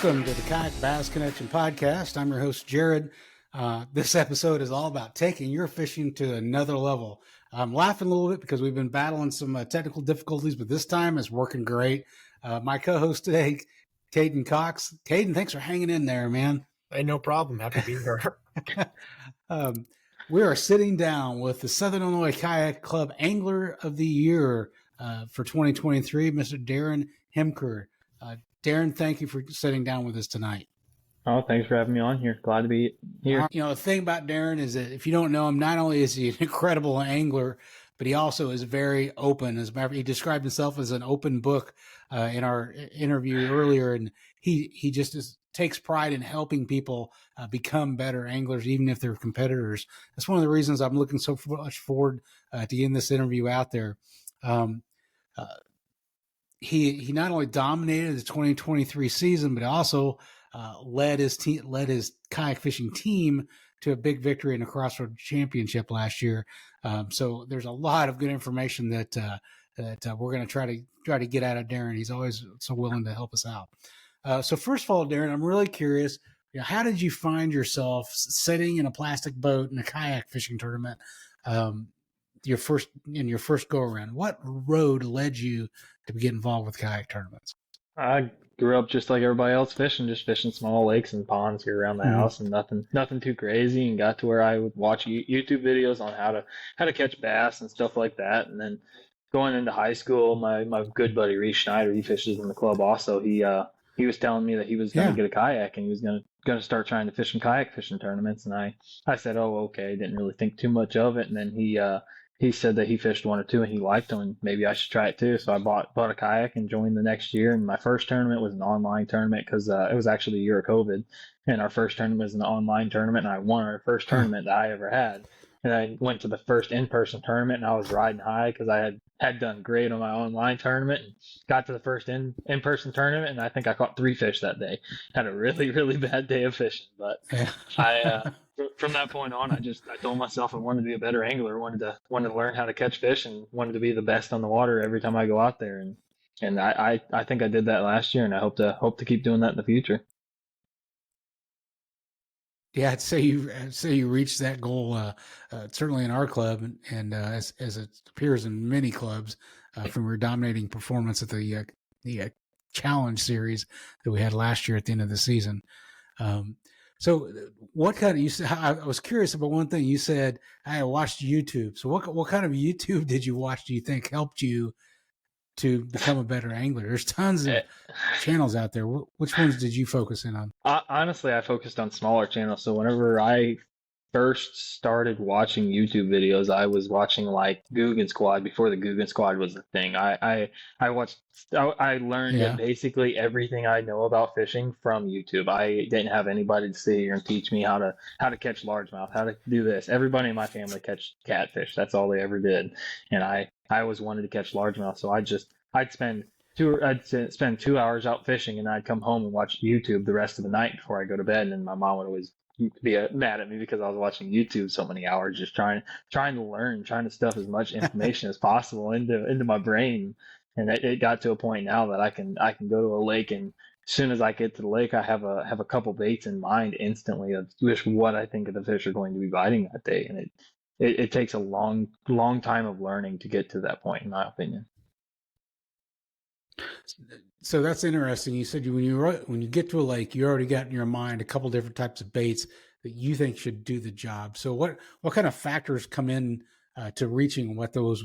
Welcome to the Kayak Bass Connection podcast. I'm your host, Jared. This episode is all about taking your fishing to another level. I'm laughing a little bit because we've been battling some technical difficulties, but this time it's working great. My co-host today, Caden Cox. Caden, thanks for hanging in there, man. Hey, no problem. Happy to be here. We are sitting down with the Southern Illinois Kayak Club Angler of the Year for 2023, Mr. Darren Hemker. Darren, thank you for sitting down with us tonight. Oh, thanks for having me on here. Glad to be here. You know, the thing about Darren is that if you don't know him, not only is he an incredible angler, but he also is very open. As a matter of fact, he described himself as an open book in our interview earlier, and he just takes pride in helping people become better anglers, even if they're competitors. That's one of the reasons I'm looking so much forward to getting this interview out there. He not only dominated the 2023 season, but also led his kayak fishing team to a big victory in the Crossroads Championship last year. So there's a lot of good information that we're going to try to get out of Darren. He's always so willing to help us out. So first of all, Darren, I'm really curious. You know, how did you find yourself sitting in a plastic boat in a kayak fishing tournament? Your first go around. What road led you to get involved with kayak tournaments? I grew up just like everybody else just fishing small lakes and ponds here around the house, and nothing too crazy, and got to where I would watch YouTube videos on how to catch bass and stuff like that. And then going into high school, my good buddy Reese Schneider, he fishes in the club also. He was telling me that he was going to get a kayak and he was going to start trying to fish in kayak fishing tournaments. And I said, oh, okay. Didn't really think too much of it. And then he said that he fished one or two and he liked them and maybe I should try it too. So I bought a kayak and joined the next year. And my first tournament was an online tournament because it was actually the year of COVID. And our first tournament was an online tournament, and I won our first tournament that I ever had. And I went to the first in-person tournament, and I was riding high because I had done great on my online tournament. And got to the first in-person tournament, and I think I caught 3 fish that day. Had a really, really bad day of fishing. But from that point on, I told myself I wanted to be a better angler, wanted to learn how to catch fish, and wanted to be the best on the water every time I go out there. And I think I did that last year, and I hope to keep doing that in the future. Yeah, I'd say you reached that goal, certainly in our club, and as it appears in many clubs, from your dominating performance at the challenge series that we had last year at the end of the season. So what kind of, I was curious about one thing you said. I watched YouTube. So what kind of YouTube did you watch? Do you think helped you to become a better angler? There's tons of channels out there. Which ones did you focus in on? Honestly, I focused on smaller channels. So whenever I first started watching YouTube videos, I was watching like Guggen Squad before the Guggen Squad was a thing. I learned basically everything I know about fishing from YouTube. I didn't have anybody to sit here and teach me how to catch largemouth, how to do this. Everybody in my family catch catfish. That's all they ever did. And I always wanted to catch largemouth, so I'd spend 2 hours out fishing, and I'd come home and watch YouTube the rest of the night before I go to bed. And my mom would always be mad at me because I was watching YouTube so many hours, just trying to learn, trying to stuff as much information as possible into my brain. And it got to a point now that I can go to a lake, and as soon as I get to the lake, I have a couple baits in mind instantly of just what I think of the fish are going to be biting that day. And it takes a long time of learning to get to that point, in my opinion. So that's interesting. You said when you get to a lake, you already got in your mind a couple different types of baits that you think should do the job. So what kind of factors come in to reaching what those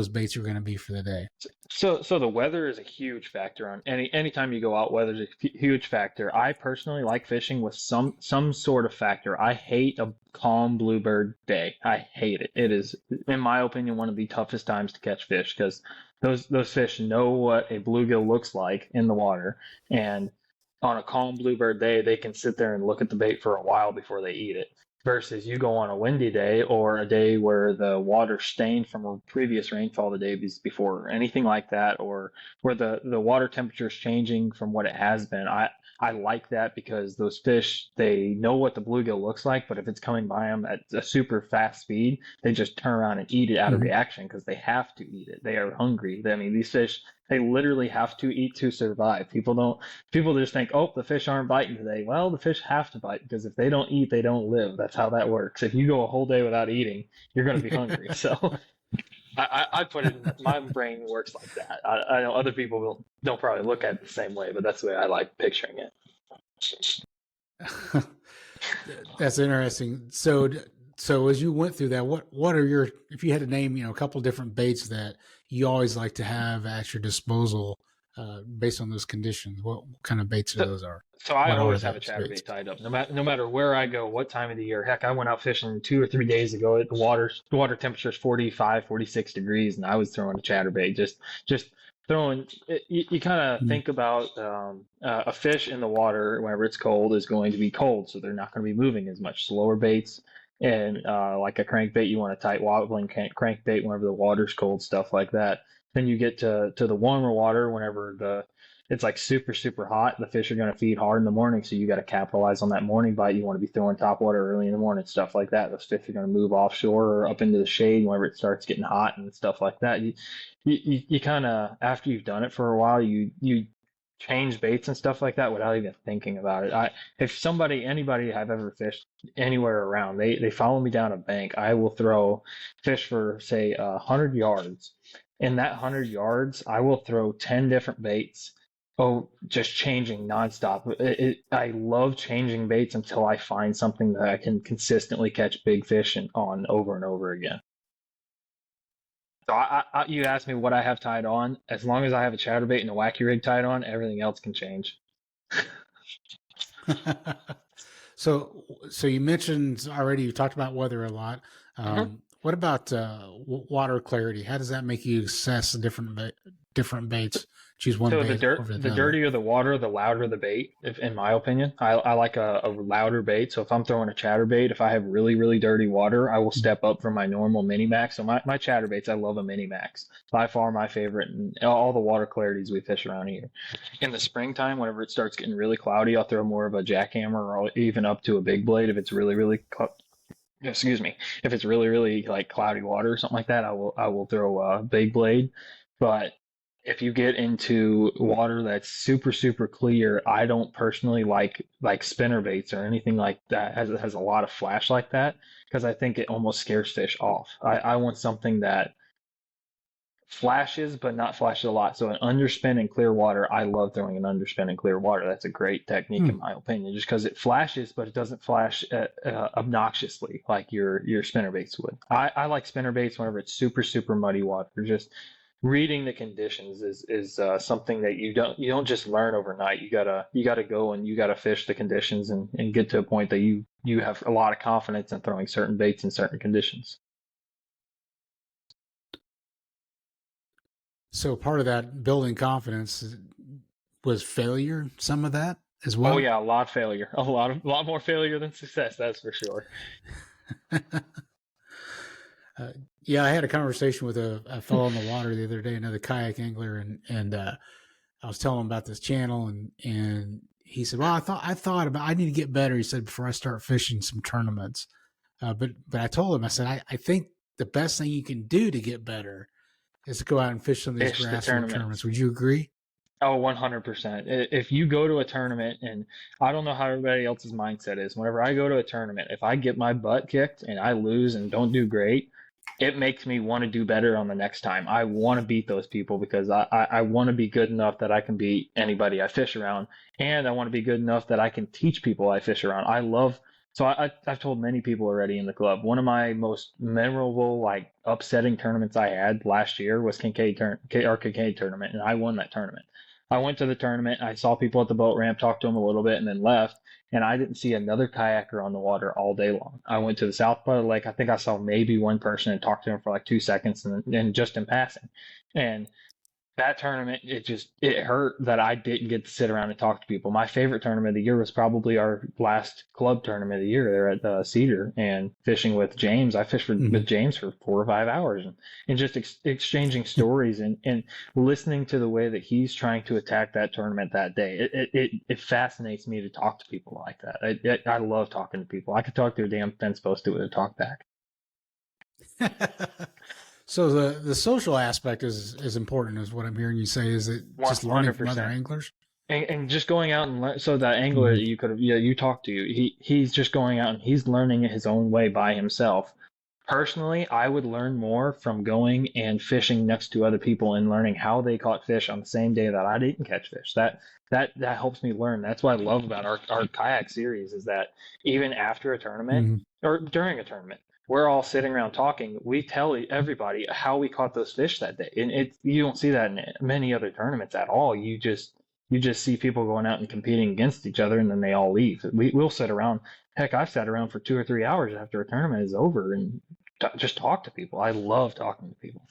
baits are going to be for the day? So the weather is a huge factor on anytime you go out. Weather's a huge factor. I personally like fishing with some sort of factor. I hate a calm bluebird day. I hate it. It is, in my opinion, one of the toughest times to catch fish because those fish know what a bluegill looks like in the water, and on a calm bluebird day, they can sit there and look at the bait for a while before they eat it. Versus you go on a windy day or a day where the water stained from a previous rainfall the day before, or anything like that, or where the water temperature is changing from what it has been. I like that because those fish, they know what the bluegill looks like, but if it's coming by them at a super fast speed, they just turn around and eat it out of reaction because they have to eat it. They are hungry. I mean, these fish, They literally have to eat to survive. People just think, oh, the fish aren't biting today. Well, the fish have to bite because if they don't eat, they don't live. That's how that works. If you go a whole day without eating, you're going to be hungry. So I put it in my brain works like that. I know other people don't probably look at it the same way, but that's the way I like picturing it. That's interesting. So as you went through that, what are your, if you had to name, a couple different baits that you always like to have at your disposal, based on those conditions, what kind of baits those are? So I What are always have a those chatterbait baits? tied up, no matter where I go, what time of the year. Heck, I went out fishing 2 or 3 days ago. The water temperature is 45, 46 degrees, and I was throwing a chatterbait, just throwing. You kind of think about a fish in the water whenever it's cold is going to be cold, so they're not going to be moving as much. Slower baits and like a crankbait, you want a tight wobbling crankbait whenever the water's cold, stuff like that. Then you get to the warmer water whenever it's like super, super hot. The fish are going to feed hard in the morning, so you got to capitalize on that morning bite. You want to be throwing top water early in the morning, stuff like that. Those fish are going to move offshore or up into the shade whenever it starts getting hot and stuff like that. You kind of, after you've done it for a while, you change baits and stuff like that without even thinking about it. If anybody I've ever fished anywhere around, they follow me down a bank, I will throw fish for say 100 yards. In that 100 yards, I will throw 10 different baits. Oh, just changing nonstop. I love changing baits until I find something that I can consistently catch big fish on over and over again. So you asked me what I have tied on. As long as I have a chatterbait and a wacky rig tied on, everything else can change. So you mentioned already, you talked about weather a lot. What about water clarity? How does that make you assess the different baits? Choose one So bait over the the other. dirtier the water, the louder the bait. In my opinion, I like a louder bait. So if I'm throwing a chatterbait, if I have really really dirty water, I will step up from my normal mini max. So my chatterbaits, I love a mini max. By far my favorite, and all the water clarities we fish around here. In the springtime, whenever it starts getting really cloudy, I'll throw more of a jackhammer or even up to a big blade if it's really really excuse me, if it's really really like cloudy water or something like that, I will throw a big blade. But if you get into water that's super super clear, I don't personally like spinner baits or anything like that has a lot of flash like that, because I think it almost scares fish off. I want something that flashes but not flashes a lot. So an underspin in clear water, I love throwing an underspin in clear water. That's a great technique in my opinion, just because it flashes, but it doesn't flash obnoxiously like your spinner baits would. I like spinner baits whenever it's super super muddy water. Just reading the conditions is something that you don't just learn overnight. You gotta go and you gotta fish the conditions and get to a point that you have a lot of confidence in throwing certain baits in certain conditions. So part of that building confidence was failure. Some of that as Oh well. yeah, a lot of failure. A lot more failure than success, that's for sure. Yeah, I had a conversation with a fellow on the water the other day, another kayak angler, and I was telling him about this channel, and he said, "Well, I need to get better." He said, "Before I start fishing some tournaments." But I told him, I said, I think the best thing you can do to get better is to go out and fish some of these Fish the grassroots tournaments. tournaments. Would you agree? Oh, 100%. If you go to a tournament, and I don't know how everybody else's mindset is, whenever I go to a tournament, if I get my butt kicked and I lose and don't do great, it makes me want to do better on the next time. I want to beat those people because I want to be good enough that I can beat anybody I fish around. And I want to be good enough that I can teach people I fish around. I've told many people already in the club, one of my most memorable, like upsetting tournaments I had last year was Kincaid tournament, and I won that tournament. I went to the tournament, I saw people at the boat ramp, talked to them a little bit, and then left. And I didn't see another kayaker on the water all day long. I went to the south part of the lake. I think I saw maybe one person and talked to him for like 2 seconds, and just in passing. And that tournament, it hurt that I didn't get to sit around and talk to people. My favorite tournament of the year was probably our last club tournament of the year there at Cedar, and fishing with James. I fished with James for 4 or 5 hours, and just exchanging stories and listening to the way that he's trying to attack that tournament that day. It fascinates me to talk to people like that. I love talking to people. I could talk to a damn fence post to it and talk back. So the social aspect is important, is what I'm hearing you say. Is it just learning from other 100%. anglers? And just going out and learn. So that angler Mm-hmm. that you could have, yeah, you talked to, he's just going out and he's learning it his own way by himself. Personally, I would learn more from going and fishing next to other people and learning how they caught fish on the same day that I didn't catch fish. That helps me learn. That's what I love about our kayak series is that even after a tournament Mm-hmm. or during a tournament, we're all sitting around talking. We tell everybody how we caught those fish that day, and you don't see that in many other tournaments at all. You just see people going out and competing against each other, and then they all leave. We'll sit around. Heck, I've sat around for 2 or 3 hours after a tournament is over and just talk to people. I love talking to people.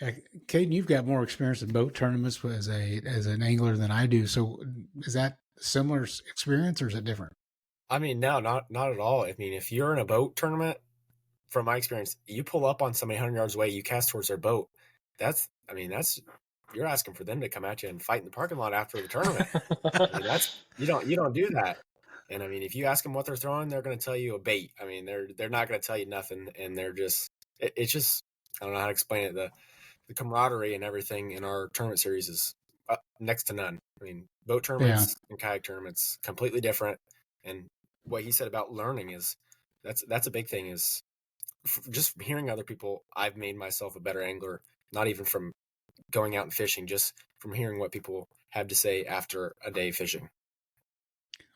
Caden, you've got more experience in boat tournaments as an angler than I do. So is that a similar experience or is it different? I mean, no, not at all. I mean, if you're in a boat tournament, from my experience, you pull up on somebody 100 yards away, you cast towards their boat. That's you're asking for them to come at you and fight in the parking lot after the tournament. I mean, you don't do that. And I mean, if you ask them what they're throwing, they're going to tell you a bait. I mean, they're not going to tell you nothing, and they're just it's just I don't know how to explain it. The camaraderie and everything in our tournament series is next to none. I mean, boat tournaments and kayak tournaments completely different. And what he said about learning is that's a big thing. Is just hearing other people. I've made myself a better angler, not even from going out and fishing, just from hearing what people have to say after a day fishing.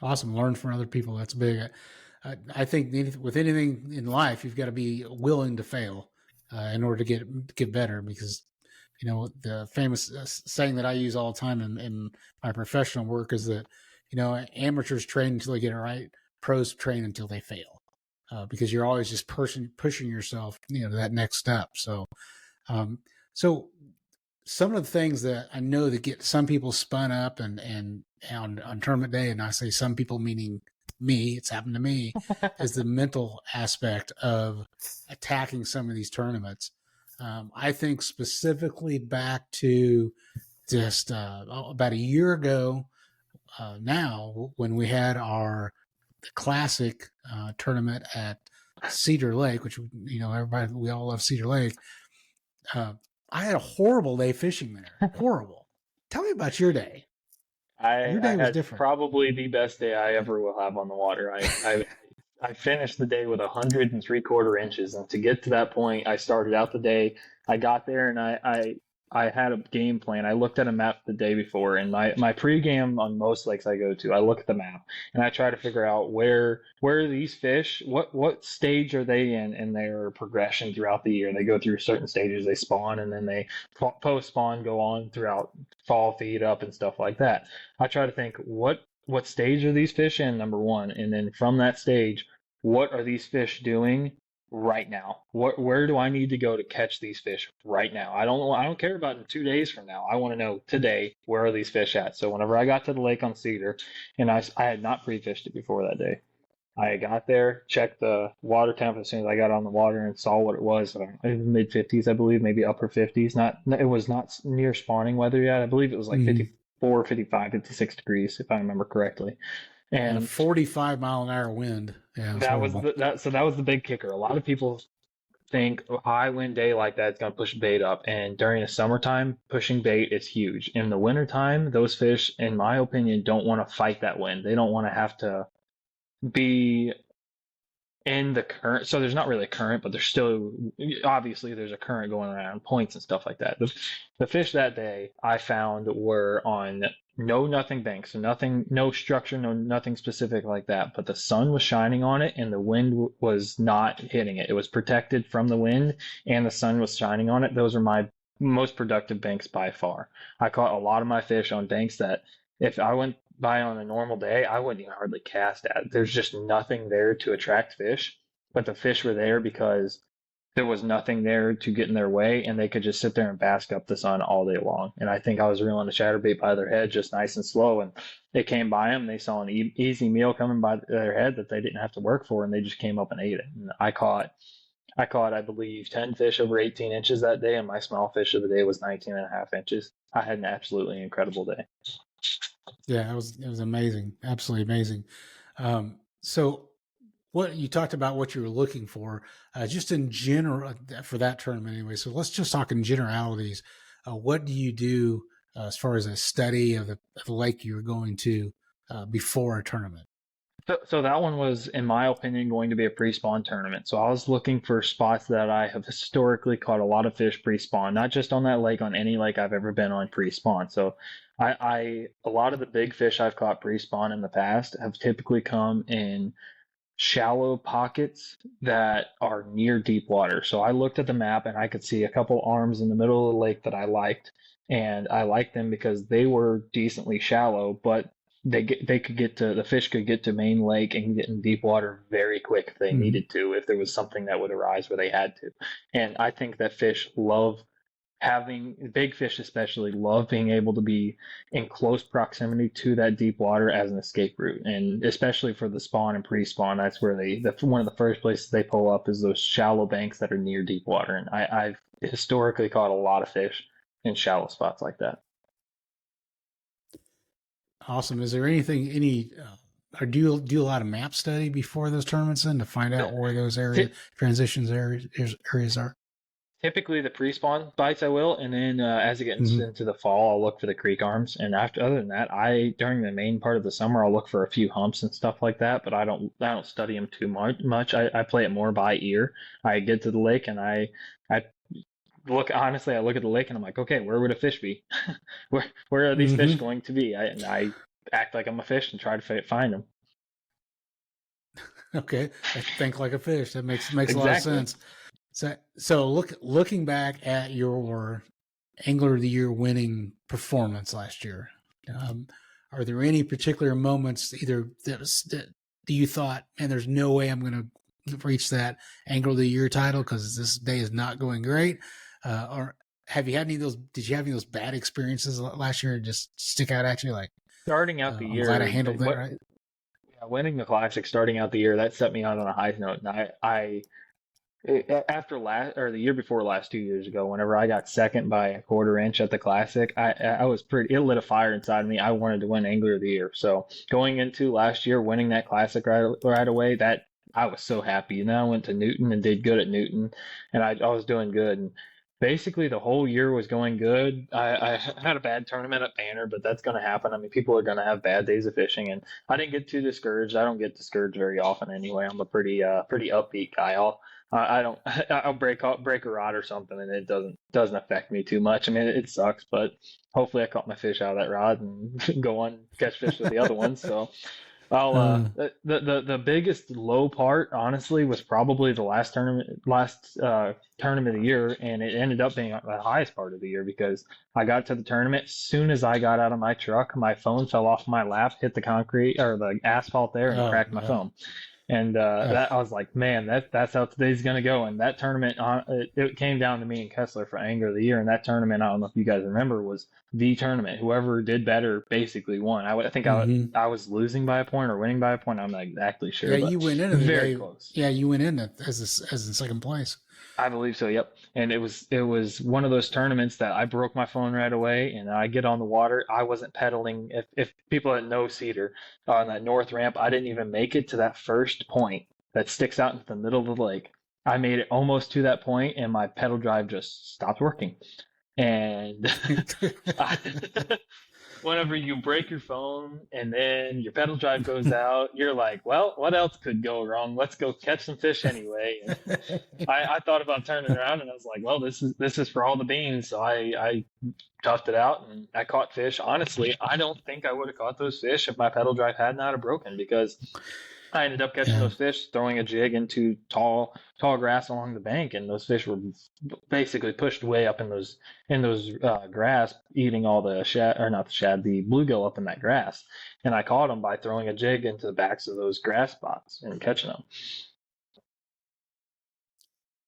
Awesome. Learn from other people. That's big. I think with anything in life, you've got to be willing to fail in order to get better. Because the famous saying that I use all the time in my professional work is that amateurs train until they get it right, pros train until they fail, because you're always just pushing yourself to that next step. So some of the things that I know that get some people spun up and on tournament day, and I say some people meaning me, it's happened to me, is the mental aspect of attacking some of these tournaments. I think specifically back to just about a year ago now, when we had our classic tournament at Cedar Lake, which everybody, we all love Cedar Lake. I had a horrible day fishing there. Horrible. Tell me about your day. Your I day was had different. probably the best day I ever will have on the water. I finished the day with 103/4 inches, and to get to that point, I started out the day. I got there and I had a game plan. I looked at a map the day before, and my pregame on most lakes I go to, I look at the map and I try to figure out where are these fish, what stage are they in their progression throughout the year. They go through certain stages, they spawn, and then they post spawn, go on throughout fall, feed up, and stuff like that. I try to think what stage are these fish in, number one, and then from that stage, what are these fish doing right now? Where do I need to go to catch these fish right now? I don't care about in 2 days from now. I want to know today, where are these fish at? So whenever I got to the lake on Cedar, and I had not pre-fished it before that day. I got there, checked the water temp as soon as I got on the water and saw what it was. Mid 50s, I believe, maybe upper 50s. It was not near spawning weather yet. I believe it was like 54, 55, 56 degrees, if I remember correctly. And a And 45-mile-an-hour wind. Yeah, that was that was the big kicker. A lot of people think a high wind day like that is going to push bait up, and during the summertime, pushing bait is huge. In the wintertime, those fish, in my opinion, don't want to fight that wind. They don't want to have to be in the current. So there's not really a current, but there's still, obviously there's a current going around points and stuff like that. The fish that day I found were on nothing banks, so nothing, no structure, nothing specific like that, but the sun was shining on it and the wind was not hitting it. It was protected from the wind and the sun was shining on it. Those are my most productive banks by far. I caught a lot of my fish on banks that if I went by on a normal day, I wouldn't even hardly cast at. There's just nothing there to attract fish, but the fish were there because there was nothing there to get in their way, and they could just sit there and bask up the sun all day long. And I think I was reeling a chatterbait by their head, just nice and slow, and they came by them. They saw an easy meal coming by their head that they didn't have to work for, and they just came up and ate it. And I caught, I believe, 10 fish over 18 inches that day, and my small fish of the day was 19 and a half inches. I had an absolutely incredible day. Yeah, it was amazing, absolutely amazing. So what you talked about, what you were looking for, just in general for that tournament anyway. So let's just talk in generalities. What do you do as far as a study of the lake you're going to before a tournament? So that one was, in my opinion, going to be a pre-spawn tournament. So I was looking for spots that I have historically caught a lot of fish pre-spawn, not just on that lake, on any lake I've ever been on pre-spawn. So a lot of the big fish I've caught pre-spawn in the past have typically come in shallow pockets that are near deep water. So I looked at the map and I could see a couple arms in the middle of the lake that I liked, and I liked them because they were decently shallow, but they could get to, the fish could get to main lake and get in deep water very quick if they Mm-hmm. needed to, if there was something that would arise where they had to. And I think that fish love having, big fish especially love being able to be in close proximity to that deep water as an escape route. And especially for the spawn and pre-spawn, that's where one of the first places they pull up is those shallow banks that are near deep water. And I've historically caught a lot of fish in shallow spots like that. Awesome. Is there or do you do a lot of map study before those tournaments then to find out where those transitions areas are? Typically the pre-spawn bites I will, and then as it gets into the fall, I'll look for the creek arms. And other than that, during the main part of the summer, I'll look for a few humps and stuff like that. But I don't study them too much. I play it more by ear. I get to the lake and I look, honestly, I look at the lake and I'm like, okay, where would a fish be? where are these fish going to be? And I act like I'm a fish and try to find them. Okay, I think like a fish. That makes Exactly. a lot of sense. So looking back at your Angler of the Year winning performance last year, are there any particular moments either that you thought, man, there's no way I'm going to reach that Angler of the Year title because this day is not going great? Or have you had any of those? Did you have any of those bad experiences last year just stick out at you? Like starting out the year, I'm glad I handled that right. Yeah, winning the Classic, starting out the year, that set me out on a high note. And after the year before last, 2 years ago, whenever I got second by a quarter inch at the Classic, I was it lit a fire inside of me. I wanted to win Angler of the Year. So going into last year, winning that Classic right away, that I was so happy. And then I went to Newton and did good at Newton, and I was doing good. And basically the whole year was going good. I had a bad tournament at Banner, but that's going to happen. I mean, people are going to have bad days of fishing, and I didn't get too discouraged. I don't get discouraged very often anyway. I'm a pretty upbeat guy. I'll break a rod or something, and it doesn't affect me too much. I mean, it sucks, but hopefully I caught my fish out of that rod and go on catch fish with the other ones. So the biggest low part, honestly, was probably the last tournament of the year, and it ended up being the highest part of the year because I got to the tournament. As soon as I got out of my truck, my phone fell off my lap, hit the concrete or the asphalt there, and cracked my phone. And that I was like, man, that's how today's gonna go. And that tournament, it came down to me and Kessler for Angler of the Year. And that tournament, I don't know if you guys remember, was the tournament. Whoever did better basically won. I think I was losing by a point or winning by a point. I'm not exactly sure. Yeah, you went in very close. Yeah, you went in as in second place. I believe so. Yep. And it was one of those tournaments that I broke my phone right away, and I get on the water. I wasn't pedaling. If people that know Cedar on that north ramp, I didn't even make it to that first point that sticks out into the middle of the lake. I made it almost to that point, and my pedal drive just stopped working. And whenever you break your phone and then your pedal drive goes out, you're like, well, what else could go wrong? Let's go catch some fish anyway. And I thought about turning around, and I was like, well, this is for all the beans. So I toughed it out and I caught fish. Honestly, I don't think I would have caught those fish if my pedal drive had not have broken, because I ended up catching those fish, throwing a jig into tall grass along the bank, and those fish were basically pushed way up in those grass, eating all the the bluegill up in that grass. And I caught them by throwing a jig into the backs of those grass spots and catching them.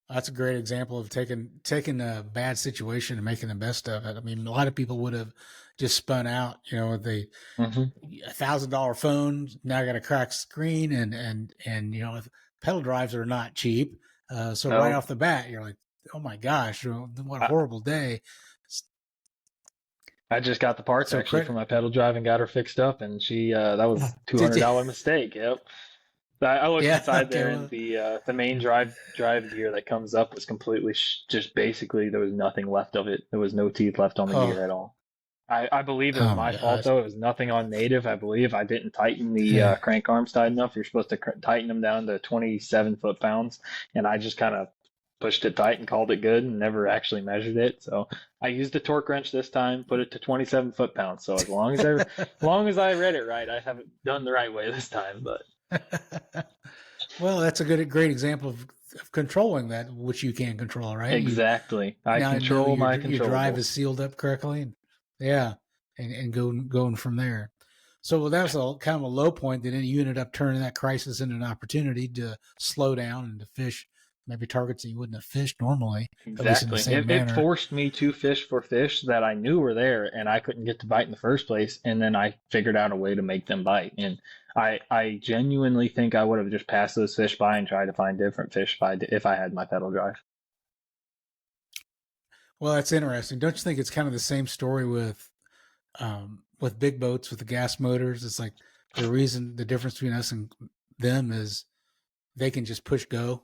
That's a great example of taking a bad situation and making the best of it. I mean, a lot of people would have just spun out, with a $1,000 phone. Now I got a cracked screen and pedal drives are not cheap. So right off the bat, you're like, oh my gosh, what a horrible day. I just got the parts for my pedal drive and got her fixed up, and she that was $200 mistake. Yep. I looked Yeah. inside Okay. there, and the main drive gear that comes up was completely just basically there was nothing left of it. There was no teeth left on the gear Oh. at all. I believe it was Oh my my fault gosh. though. It was nothing on native. I believe I didn't tighten the Yeah. crank arms tight enough. You're supposed to tighten them down to 27 foot-pounds, and I just kind of pushed it tight and called it good and never actually measured it. So I used a torque wrench this time, put it to 27 foot-pounds. So as long as I read it right, I haven't done the right way this time. But Well, that's a great example of controlling that, which you can control, right? You exactly, I now know control my your drive is controllables. sealed up correctly, and yeah, and going from there. So that was a kind of a low point. Then you ended up turning that crisis into an opportunity to slow down and to fish maybe targets that you wouldn't have fished normally, at least in the Exactly. same It manner. forced me to fish for fish that I knew were there and I couldn't get to bite in the first place. And then I figured out a way to make them bite. And I genuinely think I would have just passed those fish by and tried to find different fish if I had my pedal drive. Well, that's interesting. Don't you think it's kind of the same story with big boats with the gas motors? It's like the difference between us and them is they can just push go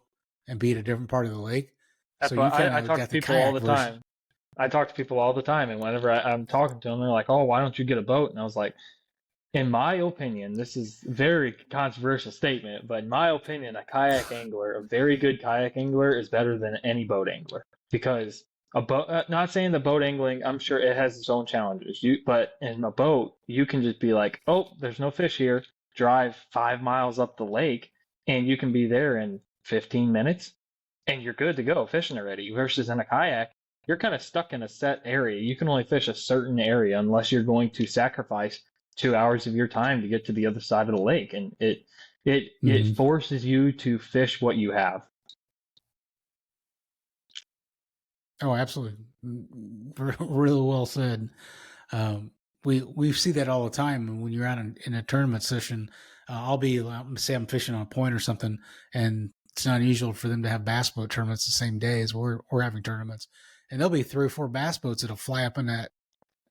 and be at a different part of the lake. That's So you why kind I of talk to got the people all kayak the version. time. I talk to people all the time. And whenever I'm talking to them, they're like, oh, why don't you get a boat? And I was like, in my opinion, this is a very controversial statement, but in my opinion, a very good kayak angler, is better than any boat angler because a boat. Not saying the boat angling, I'm sure it has its own challenges. But in a boat, you can just be like, oh, there's no fish here. Drive 5 miles up the lake, and you can be there in 15 minutes, and you're good to go fishing already. Versus in a kayak, you're kind of stuck in a set area. You can only fish a certain area unless you're going to sacrifice 2 hours of your time to get to the other side of the lake, and it Mm-hmm. forces you to fish what you have. Oh, absolutely. Really well said. We see that all the time. And when you're out in a tournament session, say I'm fishing on a point or something, and it's not unusual for them to have bass boat tournaments the same day as we're having tournaments, and there'll be 3 or 4 bass boats that'll fly up in that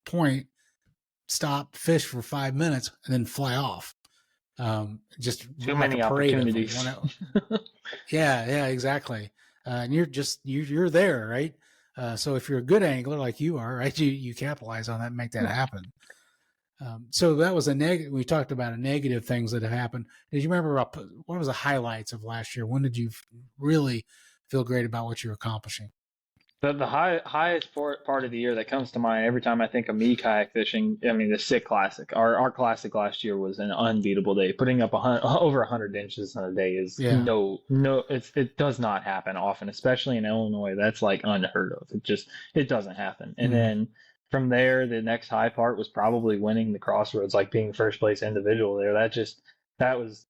point, stop, fish for 5 minutes, and then fly off. Just Too like a many parade of them. opportunities. Yeah, exactly. And you're there, right? So if you're a good angler like you are, right, you capitalize on that and make that happen. So that was a negative. We talked about a negative things that have happened. Did you remember what was the highlights of last year? When did you really feel great about what you were accomplishing? The highest part of the year that comes to mind every time I think of me kayak fishing, I mean, the Sick Classic. Our classic last year was an unbeatable day. Putting up over 100 inches in a day is Yeah. it does not happen often, especially in Illinois. That's like unheard of. It doesn't happen. And Mm. then from there, the next high part was probably winning the Crossroads, like being first place individual there. That was.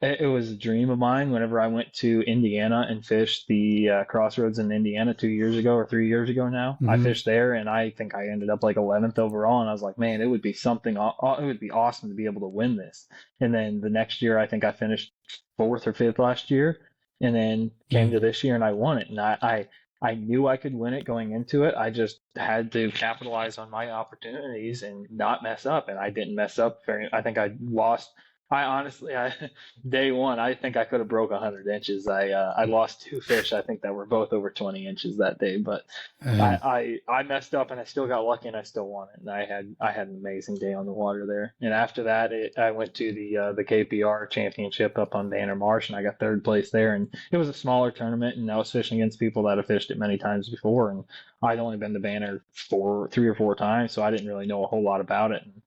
It was a dream of mine whenever I went to Indiana and fished the Crossroads in Indiana 2 years ago or 3 years ago now. I Mm-hmm. fished there and I think I ended up like 11th overall. And I was like, man, it would be it would be awesome to be able to win this. And then the next year, I think I finished fourth or fifth last year. And then came Mm. to this year and I won it. And I knew I could win it going into it. I just had to capitalize on my opportunities and not mess up. And I didn't mess up I think I lost. I honestly, day one, I think I could have broke 100 inches. I lost two fish. I think that were both over 20 inches that day, but Um, I messed up and I still got lucky and I still won it. And I had an amazing day on the water there. And after that, I went to the KPR championship up on Banner Marsh and I got third place there. And it was a smaller tournament and I was fishing against people that have fished it many times before. And I'd only been to Banner 3 or 4 times, so I didn't really know a whole lot about it. And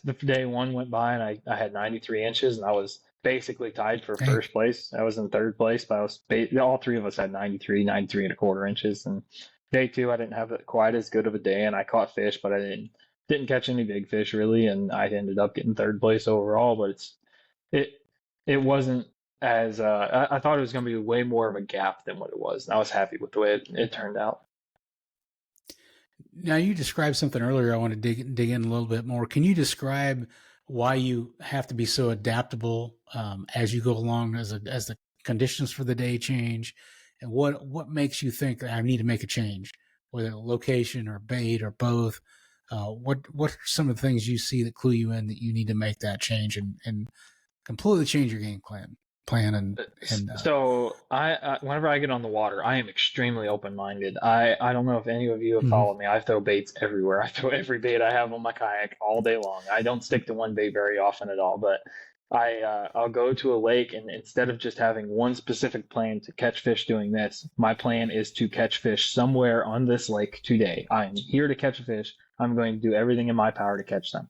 the day one went by and I had 93 inches and I was basically tied for hey, first place. I was in third place, but all three of us had 93 and a quarter inches. And day two, I didn't have quite as good of a day, and I caught fish, but I didn't catch any big fish really, and I ended up getting third place overall. But it it wasn't as I thought it was going to be way more of a gap than what it was. And I was happy with the way it turned out. now you described something earlier. I want to dig in a little bit more. Can you describe why you have to be so adaptable as you go along, as the conditions for the day change, and what makes you think I need to make a change, whether location or bait or both? What are some of the things you see that clue you in that you need to make that change and completely change your game plan? plan and So I whenever I get on the water, I am extremely open-minded. I don't know if any of you have followed me. I throw baits everywhere. I throw every bait I have on my kayak all day long. I don't stick to one bait very often at all, but I'll go to a lake, and instead of just having one specific plan to catch fish doing this, my plan is to catch fish somewhere on this lake today. I'm here to catch a fish. I'm going to do everything in my power to catch them.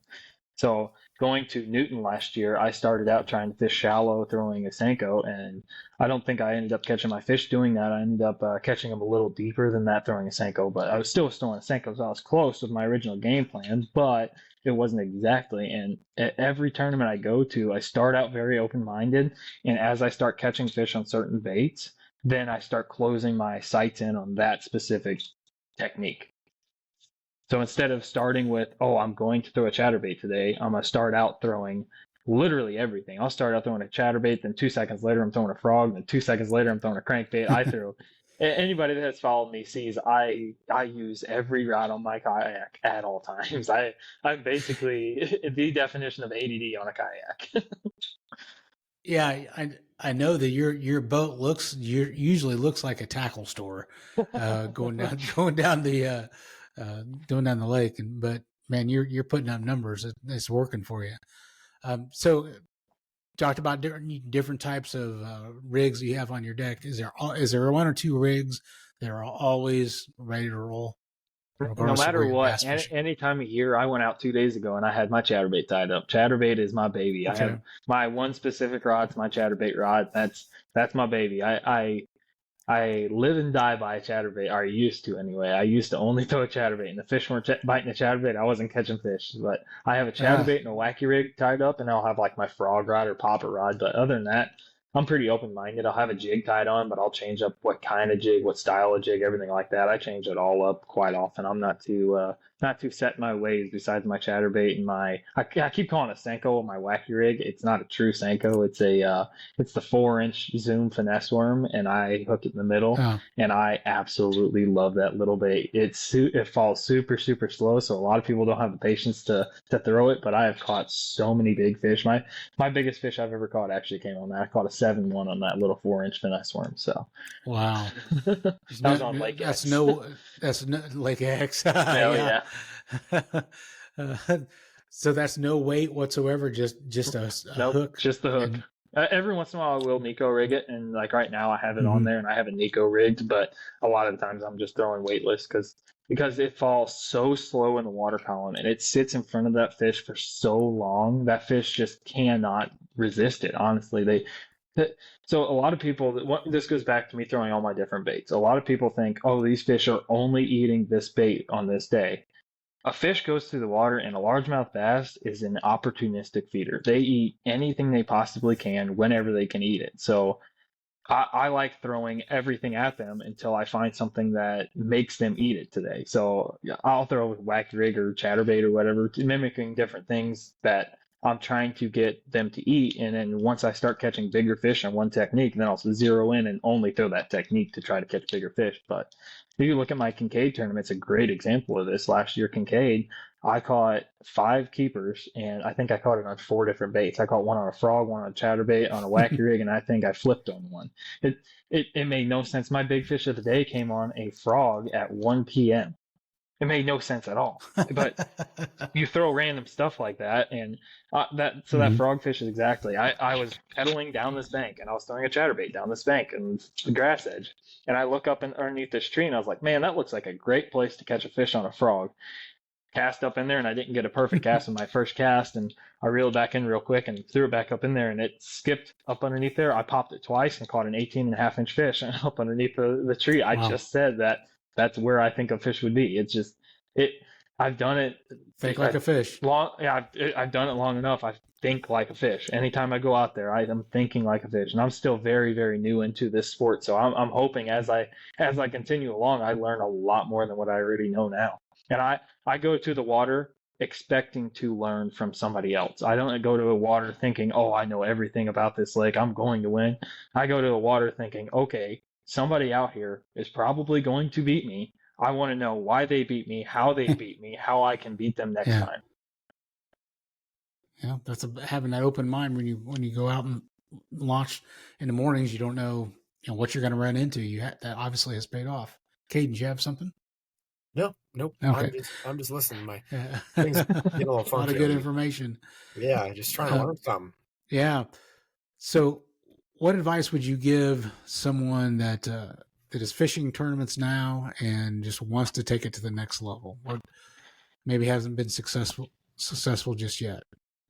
So going to Newton last year, I started out trying to fish shallow, throwing a Senko, and I don't think I ended up catching my fish doing that. I ended up catching them a little deeper than that throwing a Senko, but I was still throwing a Senko, so I was close with my original game plan, but it wasn't exactly. And at every tournament I go to, I start out very open-minded, and as I start catching fish on certain baits, then I start closing my sights in on that specific technique. So instead of starting with, oh, I'm going to throw a chatterbait today, I'm going to start out throwing literally everything. I'll start out throwing a chatterbait, then 2 seconds later I'm throwing a frog, then 2 seconds later I'm throwing a crankbait. I throw. Anybody that has followed me sees I use every rod on my kayak at all times. I'm basically the definition of ADD on a kayak. Yeah, I know that your boat usually looks like a tackle store, going down the lake. But man, you're putting up numbers. It's working for you. So talked about different types of rigs you have on your deck. Is there one or two rigs that are always ready to roll? No matter what, any time of year, I went out 2 days ago and I had my chatterbait tied up. Chatterbait is my baby. Okay. I have my one specific rod, it's my chatterbait rod. That's my baby. I live and die by a chatterbait, or I used to anyway. I used to only throw a chatterbait, and the fish weren't biting the chatterbait. I wasn't catching fish. But I have a chatterbait and a wacky rig tied up, and I'll have like my frog rod or popper rod. But other than that, I'm pretty open-minded. I'll have a jig tied on, but I'll change up what kind of jig, what style of jig, everything like that. I change it all up quite often. I'm not too set in my ways. Besides my chatterbait and my, I keep calling it Senko, my wacky rig. It's not a true Senko. It's the 4-inch zoom finesse worm, and I hook it in the middle, and I absolutely love that little bait. It falls super, super slow, so a lot of people don't have the patience to throw it. But I have caught so many big fish. My biggest fish I've ever caught actually came on that. I caught a 7-1 on that little 4-inch finesse worm. So wow, that was on Lake X. That's no Lake X. Yeah. So that's no weight whatsoever. Just a nope, hook. Just the hook. Every once in a while I will Nico rig it, and like right now I have it on there and I have it Nico rigged, but a lot of the times I'm just throwing weightless because it falls so slow in the water column and it sits in front of that fish for so long, that fish just cannot resist it. Honestly, so a lot of people, this goes back to me throwing all my different baits. A lot of people think, oh, these fish are only eating this bait on this day. A fish goes through the water, and a largemouth bass is an opportunistic feeder. They eat anything they possibly can whenever they can eat it. So I like throwing everything at them until I find something that makes them eat it today. So I'll throw wacky rig or chatterbait or whatever, mimicking different things that I'm trying to get them to eat. And then once I start catching bigger fish on one technique, then I'll zero in and only throw that technique to try to catch bigger fish. But if you look at my Kincaid tournament, it's a great example of this. Last year, Kincaid, I caught 5 keepers, and I think I caught it on 4 different baits. I caught one on a frog, one on a chatterbait, on a wacky rig, and I think I flipped on one. It made no sense. My big fish of the day came on a frog at 1 p.m. It made no sense at all. But you throw random stuff like that, and that frogfish is exactly. I was pedaling down this bank, and I was throwing a chatterbait down this bank and the grass edge, and I look up underneath this tree, and I was like, man, that looks like a great place to catch a fish on a frog. Cast up in there, and I didn't get a perfect cast in my first cast, and I reeled back in real quick and threw it back up in there, and it skipped up underneath there. I popped it twice and caught an 18.5-inch fish up underneath the tree. Wow. I just said that's where I think a fish would be. It's just I've done it. Think like a fish. I've done it long enough. I think like a fish. Anytime I go out there, I'm thinking like a fish, and I'm still very, very new into this sport. So I'm hoping as I continue along, I learn a lot more than what I already know now. And I go to the water expecting to learn from somebody else. I don't go to the water thinking, oh, I know everything about this lake, I'm going to win. I go to the water thinking, okay, somebody out here is probably going to beat me. I want to know why they beat me, how they beat me, how I can beat them next time. Yeah, that's having that open mind when you go out launch in the mornings, you don't know, what you're going to run into. That obviously has paid off. Caden, do you have something? No, nope. Okay. I'm just listening. My Yeah. things get a little A lot funky of good on me. information. Yeah, just trying to learn something. Yeah. So, what advice would you give someone that is fishing tournaments now and just wants to take it to the next level? What maybe hasn't been successful just yet?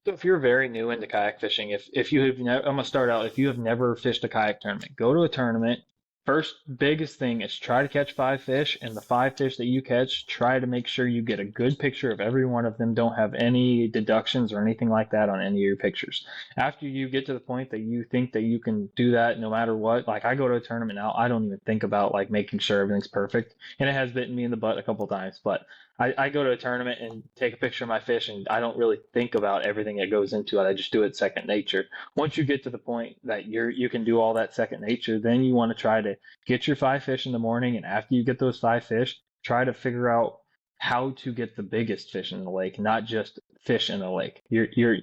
So if you're very new into kayak fishing, if you have I'm gonna start out, if you have never fished a kayak tournament, go to a tournament. First biggest thing is try to catch 5 fish, and the 5 fish that you catch, try to make sure you get a good picture of every one of them. Don't have any deductions or anything like that on any of your pictures. After you get to the point that you think that you can do that no matter what, like I go to a tournament now, I don't even think about like making sure everything's perfect. And it has bitten me in the butt a couple times, but I go to a tournament and take a picture of my fish, and I don't really think about everything that goes into it. I just do it second nature. Once you get to the point that you can do all that second nature, then you want to try to get your 5 fish in the morning, and after you get those 5 fish, try to figure out how to get the biggest fish in the lake, not just fish in the lake. You're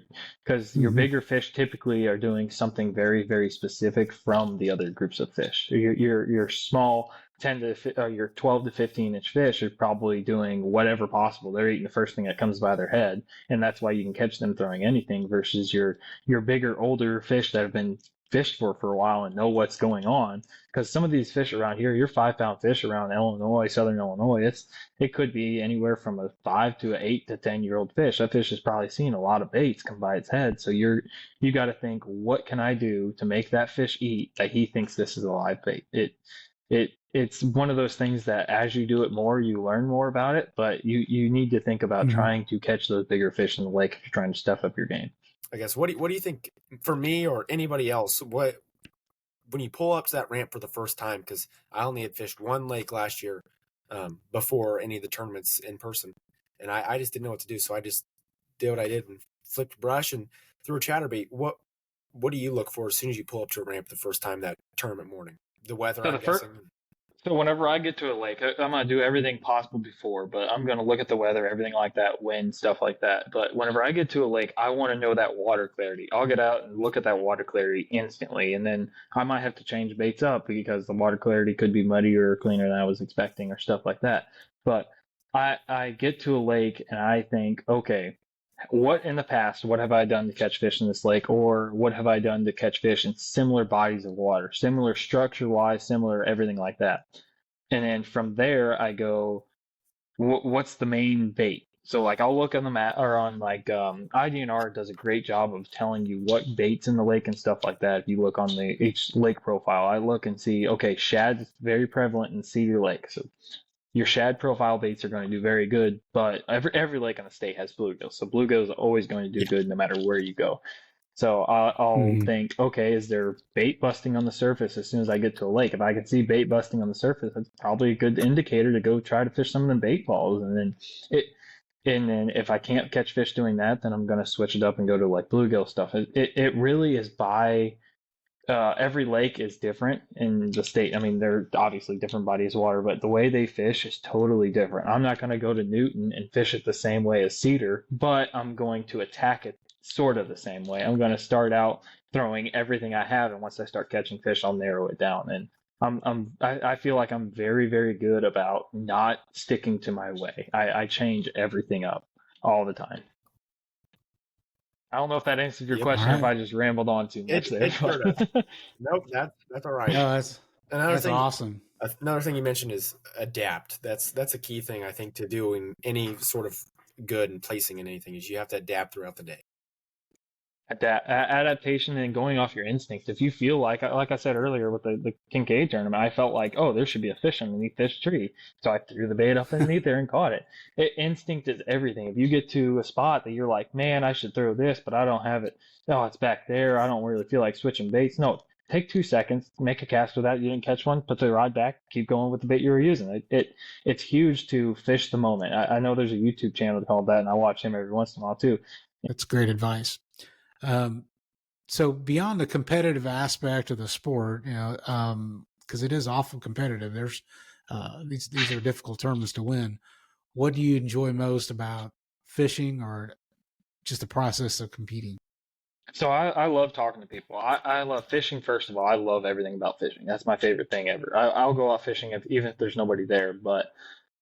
because your bigger fish typically are doing something very, very specific from the other groups of fish. Your small 10 to or your 12 to 15-inch fish are probably doing whatever possible. They're eating the first thing that comes by their head, and that's why you can catch them throwing anything versus your bigger, older fish that have been fished for a while and know what's going on. Because some of these fish around here, your 5-pound fish around Illinois, southern Illinois, it could be anywhere from a 5 to a 8 to 10-year-old fish. That fish has probably seen a lot of baits come by its head. So you got to think, what can I do to make that fish eat that he thinks this is a live bait? It's one of those things that as you do it more, you learn more about it, but you need to think about trying to catch those bigger fish in the lake if you're trying to step up your game. I guess what do you think for me or anybody else? What when you pull up to that ramp for the first time? Because I only had fished one lake last year before any of the tournaments in person, and I just didn't know what to do, so I just did what I did and flipped brush and threw a chatterbait. What do you look for as soon as you pull up to a ramp the first time that tournament morning? The weather, So I'm guessing. So whenever I get to a lake, I'm gonna do everything possible before, but I'm gonna look at the weather, everything like that, wind, stuff like that. But whenever I get to a lake, I want to know that water clarity. I'll get out and look at that water clarity instantly, and then I might have to change baits up because the water clarity could be muddier or cleaner than I was expecting or stuff like that. But I get to a lake and I think, okay, what in the past, what have I done to catch fish in this lake, or what have I done to catch fish in similar bodies of water, similar structure wise, similar everything like that. And then from there, I go, what's the main bait? So like I'll look on the map or on like IDNR does a great job of telling you what baits in the lake and stuff like that. If you look on the each lake profile, I look and see, okay, shad is very prevalent in Cedar Lake. So your shad profile baits are going to do very good, but every lake in the state has bluegills. So bluegills are always going to do good no matter where you go. So I'll think, okay, is there bait busting on the surface as soon as I get to a lake? If I can see bait busting on the surface, that's probably a good indicator to go try to fish some of the bait balls. And then if I can't catch fish doing that, then I'm going to switch it up and go to like bluegill stuff. It really is by every lake is different in the state. I mean, they're obviously different bodies of water, but the way they fish is totally different. I'm not going to go to Newton and fish it the same way as Cedar, but I'm going to attack it sort of the same way. I'm going to start out throwing everything I have, and once I start catching fish, I'll narrow it down. And I feel like I'm very, very good about not sticking to my way. I change everything up all the time. I don't know if that answered your question. Right. If I just rambled on too much there. Sure does. Nope, that's all right. No, that's awesome. Another thing you mentioned is adapt. That's a key thing I think to do in any sort of good and placing in anything is you have to adapt throughout the day. Adaptation and going off your instinct. If you feel like I said earlier with the Kincaid tournament, I felt like, oh, there should be a fish underneath this tree. So I threw the bait up underneath there and caught it. Instinct is everything. If you get to a spot that you're like, man, I should throw this, but I don't have it. Oh, it's back there. I don't really feel like switching baits. No, take 2 seconds, make a cast with that. You didn't catch one, put the rod back, keep going with the bait you were using. It's huge to fish the moment. I know there's a YouTube channel called that, and I watch him every once in a while too. That's great advice. So beyond the competitive aspect of the sport, because it is awful competitive, there's these are difficult tournaments to win. What do you enjoy most about fishing, or just the process of competing? So I love talking to people. I love fishing. First of all, I love everything about fishing. That's my favorite thing ever. I'll go out fishing even if there's nobody there. But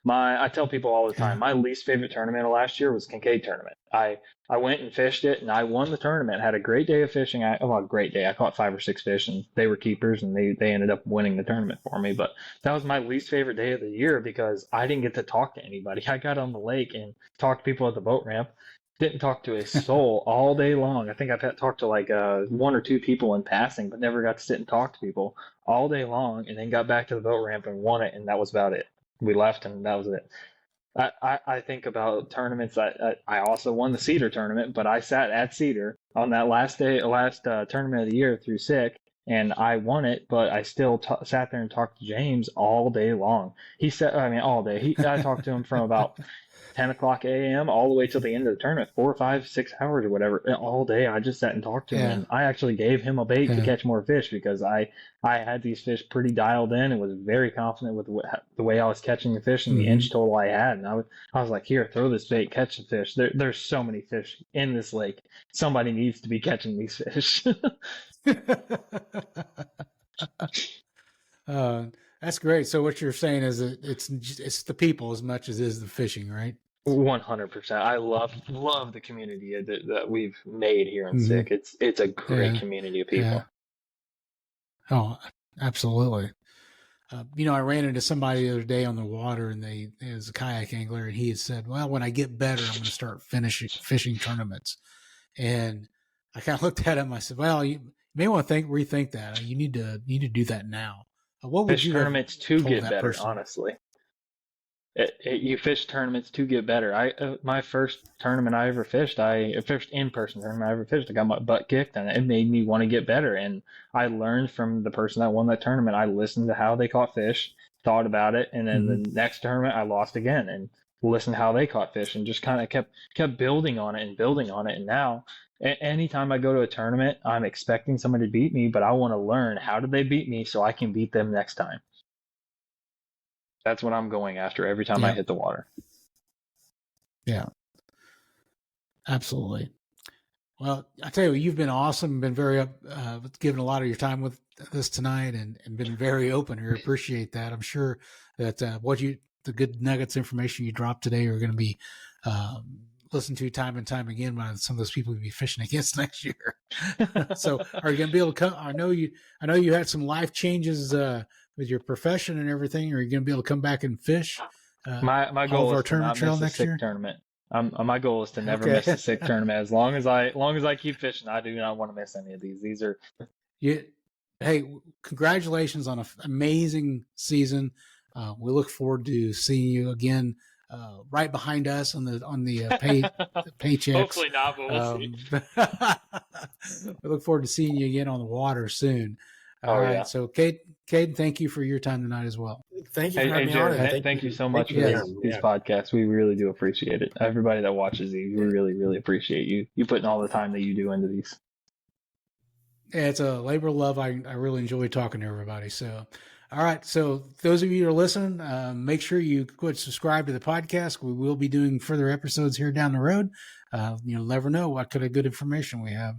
I tell people all the time, Yeah. my least favorite tournament of last year was Kincaid tournament. I went and fished it and I won the tournament. Had a great day of fishing. A great day. I caught 5 or 6 fish and they were keepers and they ended up winning the tournament for me. But that was my least favorite day of the year because I didn't get to talk to anybody. I got on the lake and talked to people at the boat ramp. Didn't talk to a soul all day long. I think I've talked to like 1 or 2 people in passing, but never got to sit and talk to people all day long. And then got back to the boat ramp and won it, and that was about it. We left, and that was it. I think about tournaments. I also won the Cedar tournament, but I sat at Cedar on that last tournament of the year through sick, and I won it. But I still sat there and talked to James all day long. He said, I mean, all day. I talked to him from about 10 o'clock a.m. all the way till the end of the tournament, 4, 5, 6 hours or whatever. And all day I just sat and talked to him, and I actually gave him a bait to catch more fish because I had these fish pretty dialed in and was very confident with the way I was catching the fish and the inch total I had. And I was like, here, throw this bait, catch the fish. There's so many fish in this lake. Somebody needs to be catching these fish. That's great. So what you're saying is that it's the people as much as it is the fishing, right? 100%. I love the community that we've made here in Sick. It's a great community of people. Yeah. Oh, absolutely. I ran into somebody the other day on the water, and it was a kayak angler, and he had said, "Well, when I get better, I'm going to start fishing tournaments." And I kind of looked at him. I said, "Well, you may want to rethink that. You need to do that now." What would fish you tournaments to get better? Person? Honestly, you fish tournaments to get better. My first tournament I ever fished, first in-person tournament I ever fished, I got my butt kicked, and it made me want to get better. And I learned from the person that won that tournament. I listened to how they caught fish, thought about it, and then the next tournament I lost again and listened to how they caught fish, and just kind of kept building on it and building on it. And now, anytime I go to a tournament, I'm expecting somebody to beat me, but I want to learn how did they beat me so I can beat them next time. That's what I'm going after every time I hit the water. Yeah, absolutely. Well, I tell you, you've been awesome. Been very giving a lot of your time with this tonight, and been very open here. Appreciate that. I'm sure that the good nuggets information you dropped today are going to be listened to time and time again by some of those people you'll be fishing against next year. So, are you going to be able to come? I know you had some life changes with your profession and everything. Are you going to be able to come back and fish? My goal is to not miss a Sick tournament. My goal is to never miss a Sick tournament. As long as I keep fishing, I do not want to miss any of these. These are Hey, congratulations on an amazing season. We look forward to seeing you again right behind us on the paychecks. Hopefully not, but we'll see. We look forward to seeing you again on the water soon. All right. Yeah. So, Caden, thank you for your time tonight as well. Thank you for having me on. Thank you so much for these podcasts. We really do appreciate it. Everybody that watches these, we really, really appreciate you putting all the time that you do into these. Yeah, it's a labor of love. I really enjoy talking to everybody. So, all right. So those of you who are listening, make sure you go and subscribe to the podcast. We will be doing further episodes here down the road. Never know what kind of good information we have.